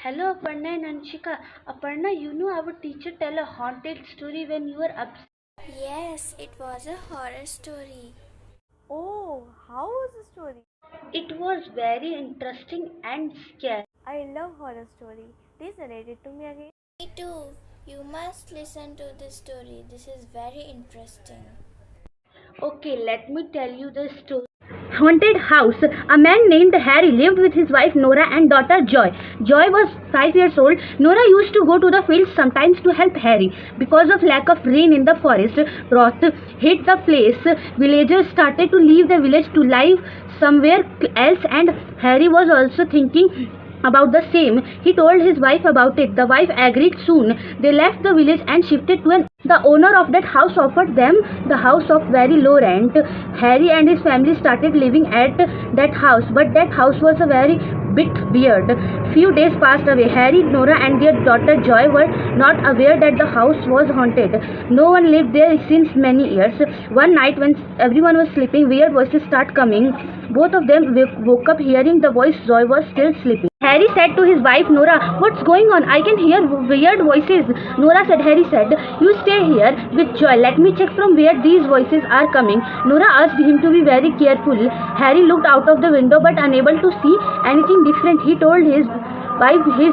Hello, Aparna and Anshika. Aparna, you know our teacher tell a haunted story when you were upset. Yes, it was a horror story. Oh, how was the story? It was very interesting and scary. I love horror story. Please narrate it to me again. Me too. You must listen to this story. This is very interesting. Okay, let me tell you the story. Haunted house. A man named Harry lived with his wife Nora and daughter Joy. Joy was 5 years old. Nora used to go to the fields sometimes to help Harry. Because of lack of rain in the forest, drought hit the place. Villagers started to leave the village to live somewhere else, and Harry was also thinking about the same. He told his wife about it. The wife agreed soon. They left the village and shifted to an the owner of that house offered them the house of very low rent. Harry and his family started living at that house, but that house was a very bit weird. Few days passed away. Harry, Nora and their daughter Joy were not aware that the house was haunted. No one lived there since many years. One night when everyone was sleeping, weird voices started coming. Both of them woke up hearing the voice. Joy was still sleeping. Harry said to his wife Nora, "What's going on? I can hear weird voices." Nora said, Harry said, "You stay here with Joy. Let me check from where these voices are coming." Nora asked him to be very careful. Harry looked out of the window but unable to see anything different. He told his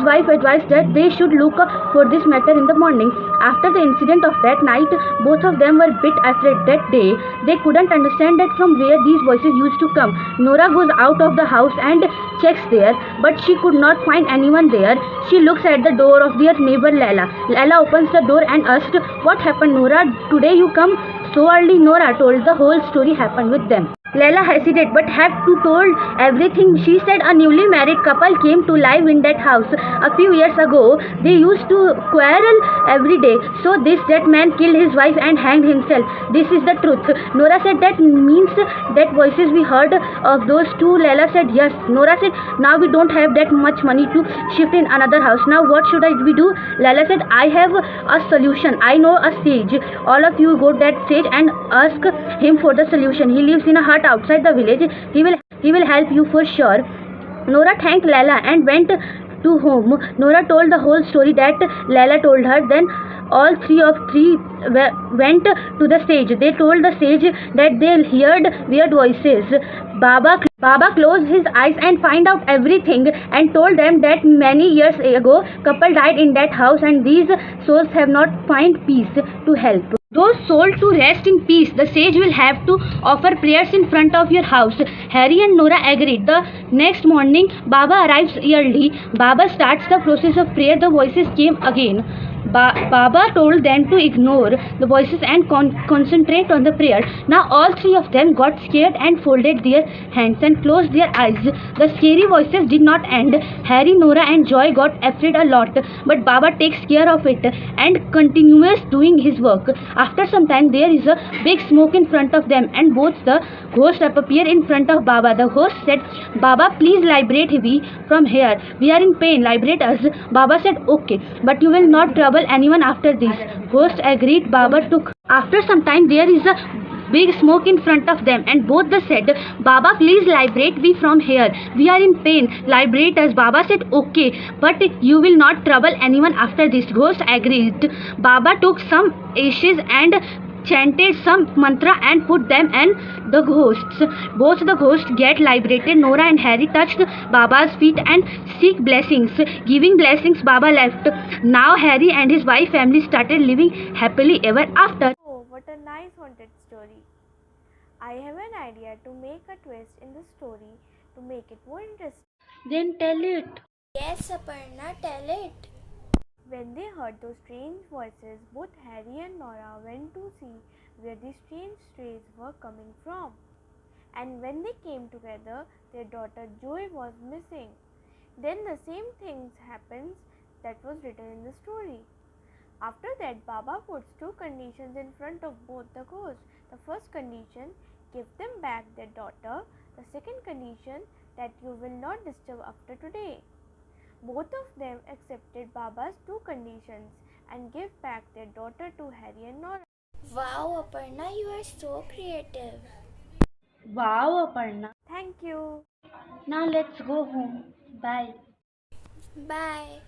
wife advised that they should look for this matter in the morning. After the incident of that night, both of them were a bit afraid that day. They couldn't understand that from where these voices used to come. Nora goes out of the house and checks there, but she could not find anyone there. She looks at the door of their neighbor Lala. Lala opens the door and asked, "What happened, Nora? Today you come so early?" Nora told the whole story happened with them. Leila hesitated but had to told everything. She said a newly married couple came to live in that house a few years ago. They used to quarrel every day. So that man killed his wife and hanged himself. This is the truth. Nora said, "That means that voices we heard of those two." Leila said, "Yes." Nora said, "Now we don't have that much money to shift in another house. Now what should we do?" Leila said, "I have a solution. I know a sage. All of you go to that sage and ask him for the solution. He lives in a hut outside the village. He will help you for sure." Nora thanked Lala and went to home. Nora told the whole story that Lala told her. Then all three went to the stage. They told the sage that they heard weird voices. Baba closed his eyes and find out everything and told them that many years ago couple died in that house and these souls have not find peace to help those souls to rest in peace. The sage will have to offer prayers in front of your house. Harry and Nora agreed. The next morning, Baba arrives early. Baba starts the process of prayer. The voices came again. Baba told them to ignore the voices and concentrate on the prayer. Now all three of them got scared and folded their hands and closed their eyes. The scary voices did not end. Harry, Nora and Joy got afraid a lot, but Baba takes care of it and continues doing his work. After some time, there is a big smoke in front of them and both the ghosts appear in front of Baba. The host said, "Baba, please liberate me from here. We are in pain. Liberate us." Baba said, "Okay, but you will not trouble anyone after this." Ghost agreed. Baba took. After some time, there is a big smoke in front of them and both the said, "Baba, please liberate me from here. We are in pain. Liberate us." Baba said, "Okay, but you will not trouble anyone after this." Ghost agreed. Baba took some ashes and chanted some mantra and put them in the ghosts. Both the ghosts get liberated. Nora and Harry touched Baba's feet and seek blessings. Giving blessings, Baba left. Now Harry and his wife family started living happily ever after. Oh, what a nice haunted story. I have an idea to make a twist in the story to make it more interesting. Then tell it. Yes, Aparna, tell it. When they heard those strange voices, both Harry and Nora went to see where the strange strays were coming from. And when they came together, their daughter Joy was missing. Then the same things happens that was written in the story. After that, Baba puts two conditions in front of both the ghosts. The first condition, give them back their daughter. The second condition, that you will not disturb after today. Both of them accepted Baba's two conditions and gave back their daughter to Harry and Nora. Wow, Aparna, you are so creative. Wow, Aparna. Thank you. Now let's go home. Bye. Bye.